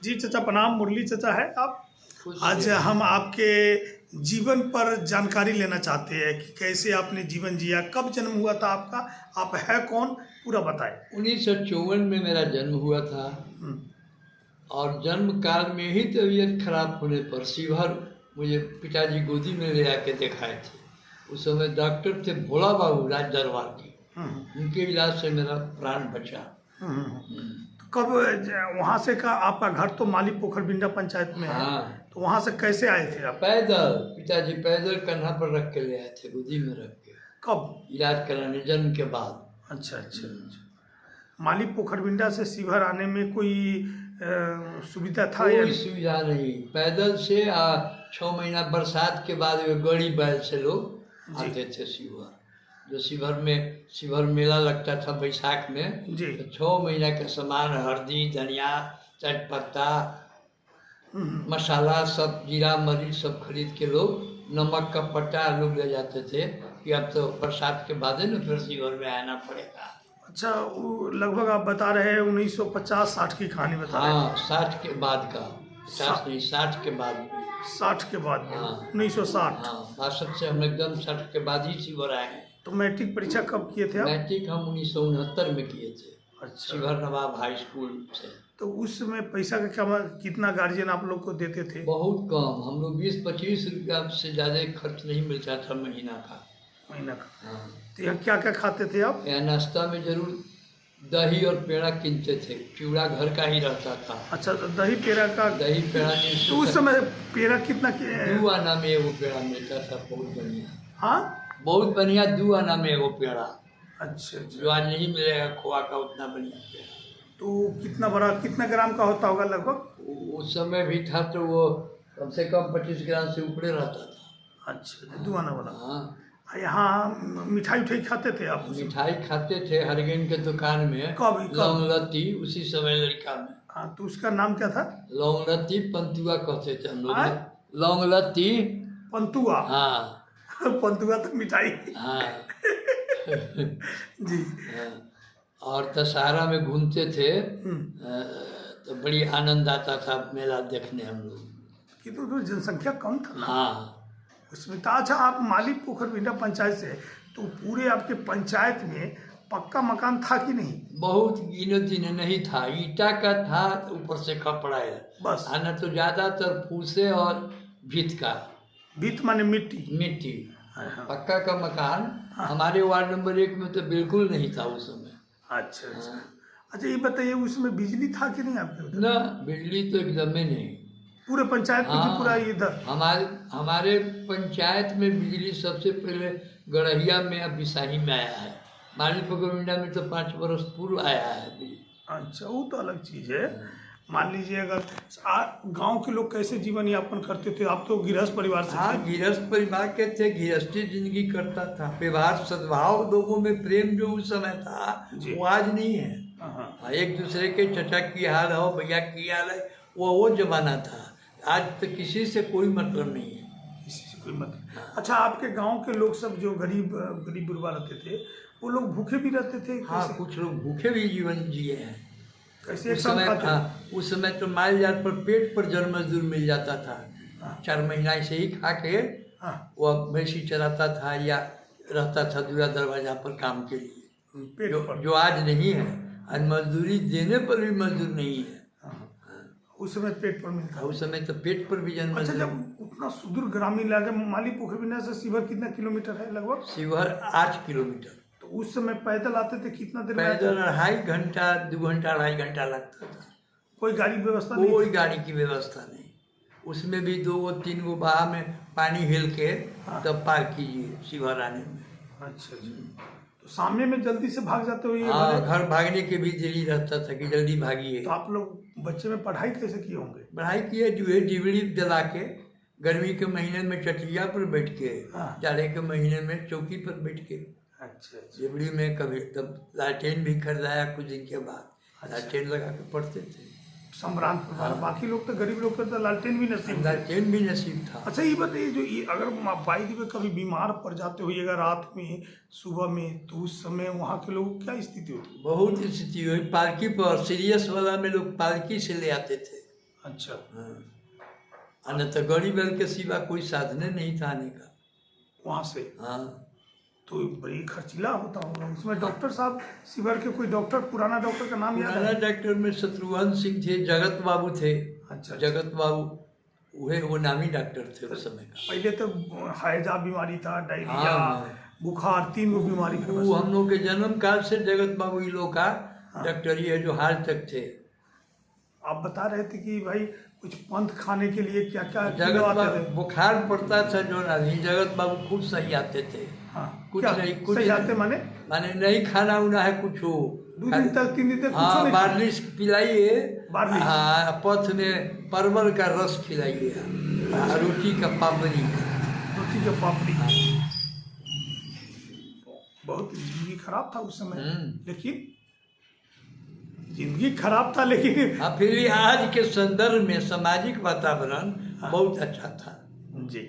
जी चाचा प्रणाम। मुरली चाचा है आप। खुश आज रहिए। हम आपके जीवन पर जानकारी लेना चाहते हैं कि कैसे आपने जीवन जिया, कब जन्म हुआ था आपका, आप है कौन, पूरा बताएं। 1954 में मेरा जन्म हुआ था हम्म, और जन्म काल में ही तबीयत खराब होने पर शिवहर मुझे पिताजी गोदी में ले आके दिखाए थे। उस समय डॉक्टर थे भोला बाबू राज दरबार के, हम्म, उनके इलाज से मेरा प्राण बचा। हम्म। हम्म। तो कब वहाँ से का आपका घर तो माली पोखर बिंडा पंचायत में है, हाँ, तो वहाँ से कैसे आए थे आप? पैदल पिताजी पैदल कंधा पर रख के ले आए थे, गोदी में रख के, कब? इलाज कराने जन्म के बाद। अच्छा अच्छा अच्छा। माली पोखर बिंडा से शिवहर आने में कोई सुविधा था या कोई सुविधा नहीं, पैदल से 6 महीना बरसात के बाद वे गड़ी बैल से लोग जी। आते थे शिवहर। जो शिवहर मेला लगता था बैसाख में, जी। तो 6 महीना का सामान हल्दी धनिया तेजपत्ता मसाला सब जीरा मरीच सब खरीद के लोग, नमक का पट्टा लोग ले जाते थे कि अब तो बरसात के बाद है ना फिर शिवहर में आना पड़ेगा। अच्छा, वो लगभग आप बता रहे हैं 1950-60 की कहानी बता रहे हैं। हाँ, 60 के बाद का, 50 नहीं 60 के बाद में। 60 के बाद में, हाँ 1960। हाँ, 62 से हम एकदम 60 के बाद ही शिवहर आए हैं। तो मैट्रिक परीक्षा कब किए थे आप? मैट्रिक हम 1969 में किए थे, अच्छा। शिवहर नवाब हाई स्कूल से। तो उस समय पैसा का क्या कितना गार्जियन आप लोग को देते थे? बहुत कम, हम लोग 20-25 रुपया से ज़्यादा खर्च नहीं मिलता था महीना का। महीना का। हाँ, तो यह क्या क्या खाते थे आप? या नाश्ता में जरूर दही और पेड़ा किनते थे, चूड़ा घर का ही रहता था। अच्छा, तो दही पेड़ा का। दही पेड़ा तो उस समय पेड़ा कितना 2 आना में एगो पेड़ा मिलता था, बहुत बढ़िया। हाँ, बहुत बढ़िया 2 आना में एगो पेड़ा, अच्छा अच्छा। जो आज नहीं मिलेगा खोआ का उतना बढ़िया पेड़ा। तो कितना बड़ा, कितना ग्राम का होता होगा लगभग? उस समय भी था तो वो कम से कम 25 ग्राम से ऊपर रहता था। अच्छा, दुआना वाला। हाँ, यहाँ मिठाई उठाई खाते थे आप? मिठाई खाते थे हरगेन के दुकान में। कब? लौंग लत्ती, उसी समय लड़का में हाँ, तो उसका नाम क्या था? लौंग लत्ती पंतुआ कहते थे हम हाँ? लोग। लौंग लत्ती। पंतुआ। हाँ पंतुआ तो मिठाई। हाँ। जी। हाँ, और दशहरा में घूमते थे, तो बड़ी आनंद आता था मेला देखने हम लोग। कि तो जनसंख्या कम था ना हाँ, उसमें। तो अच्छा, आप माली पोखर बिंडा पंचायत से, तो पूरे आपके पंचायत में पक्का मकान था कि नहीं? बहुत गिने तिने नहीं था, ईटा का था, ऊपर से खपड़ा है बस। न तो ज्यादातर फूसे और भित का। भीत माने मिट्टी। मिट्टी। हाँ। पक्का का मकान हमारे वार्ड नंबर 1 में तो बिल्कुल नहीं था उस समय। अच्छा अच्छा। अच्छा, ये बताइए उसमें बिजली था कि नहीं आपके उधर? ना, बिजली तो एकदम ही नहीं। पूरे पंचायत में कि पूरा इधर? हमारे पंचायत में बिजली सबसे पहले गड़हिया में अब बिसाही में आया है। माली पोखर में तो 5 बरस पूर्व आया है बिजली। अच्छा, वो तो अलग चीज़ है। मान लीजिए अगर गांव के लोग कैसे जीवन यापन करते थे? आप तो गृहस्थ परिवार से हाँ, थे। गृहस्थ परिवार के थे, गृहस्थी जिंदगी करता था। व्यवहार सद्भाव, लोगों में प्रेम जो उस समय था जी। वो आज नहीं है। हाँ, एक दूसरे के चचा की हाल हो, भैया की हाल है, वो जमाना था। आज तो किसी से कोई मतलब नहीं है, किसी से कोई मतलब। अच्छा, आपके गांव के लोग सब जो गरीब गरीब गुरबा रहते थे, वो लोग भूखे भी रहते थे? हाँ, कैसे? कुछ लोग भूखे भी जीवन जिए हैं। कैसे? एक उस साथ समय खाते? हाँ, उस समय तो माल जाल पर पेट पर जन मजदूर मिल जाता था। 4 महीना ऐसे ही खा के हाँ। वो भैंसी चलाता था या रहता था दूरा दरवाजा पर काम के लिए। पेट पर। जो आज नहीं है, आज मजदूरी देने पर भी मजदूर नहीं है। उस समय पेट पर मिलता। उस समय तो पेट पर भी जन अच्छा, मजदूर। जब उतना सुदूर ग्रामीण इलाके में माली पोखर बिंडा से शिवहर कितना किलोमीटर है लगभग? शिवहर 8 किलोमीटर। तो उस समय पैदल आते थे? कितना देर में आते पैदल थे? 2.5 घंटा 2 घंटा 2.5 घंटा लगता था। कोई गाड़ी व्यवस्था नहीं कोई थी? गाड़ी की व्यवस्था नहीं। उसमें भी 2-3 गो बहा में पानी हिल के तब पार कीजिए शिवहर आने में। अच्छा अच्छा। तो सामने में जल्दी से भाग जाते हो ये हाँ, वाले? घर भागने के भी दिल्ली रहता था कि जल्दी भागिए। तो आप लोग बच्चे में पढ़ाई कैसे किए होंगे? पढ़ाई किए जो है डिबड़ी जला के, गर्मी के महीने में चटिया पर बैठ के, जाड़े के महीने में चौकी पर बैठ के। अच्छा अच्छा। डिबड़ी में कभी तब लालटेन भी खरीदाया कुछ दिन के बाद। लालटेन लगा के पढ़ते थे। सम्रांत परिवार। बाकी लोग तो गरीब लोग के तो लालटेन भी नसीब थे। लालटेन भी नसीब था। अच्छा, ये बताइए, जो ये अगर बाई दी कभी बीमार पड़ जाते होइएगा रात में सुबह में, तो उस समय वहाँ के लोगों की क्या स्थिति होती? बहुत स्थिति हुई, पालकी पर सीरियस वाला में लोग पालकी से ले आते थे। अच्छा। हाँ, न तो गड़ी बैल के सिवा कोई साधन नहीं था आने का वहाँ से हाँ। तो बड़ी खर्चीला होता होगा उसमें। डॉक्टर साहब शिवर के कोई डॉक्टर, पुराना डॉक्टर का नाम याद पुराना है? डॉक्टर में शत्रुघ्न सिंह थे, जगत बाबू थे। अच्छा। जगत बाबू वो नामी डॉक्टर थे उस समय का। पहले तो हैजा बीमारी था, डायरिया, हाँ। बुखार, 3 गो बीमारी था वो बस। हम लोग के जन्म काल से जगत बाबू इन लोग का डॉक्टरी है जो हाल तक थे। आप बता रहे थे कि भाई कुछ पंथ खाने के लिए क्या क्या जगत खिलवाते बाबू थे? बुखार पड़ता था जो आदमी, जगत बाबू खुद सही आते थे। हाँ, कुछ क्या नहीं, कुछ सही नहीं। आते माने? माने नहीं खाना उना है कुछ 2 दिन तक 3 दिन तक कुछ हाँ, नहीं? बार्लिश पिलाइए, बार्लिश? हाँ, पथ में परवल का रस खिलाइए, रोटी का पापड़ी। रोटी के पापड़ी। बहुत जिंदगी खराब था उस समय, लेकिन जिंदगी खराब था लेकिन हाँ, फिर भी आज के संदर्भ में सामाजिक वातावरण बहुत अच्छा था। जी।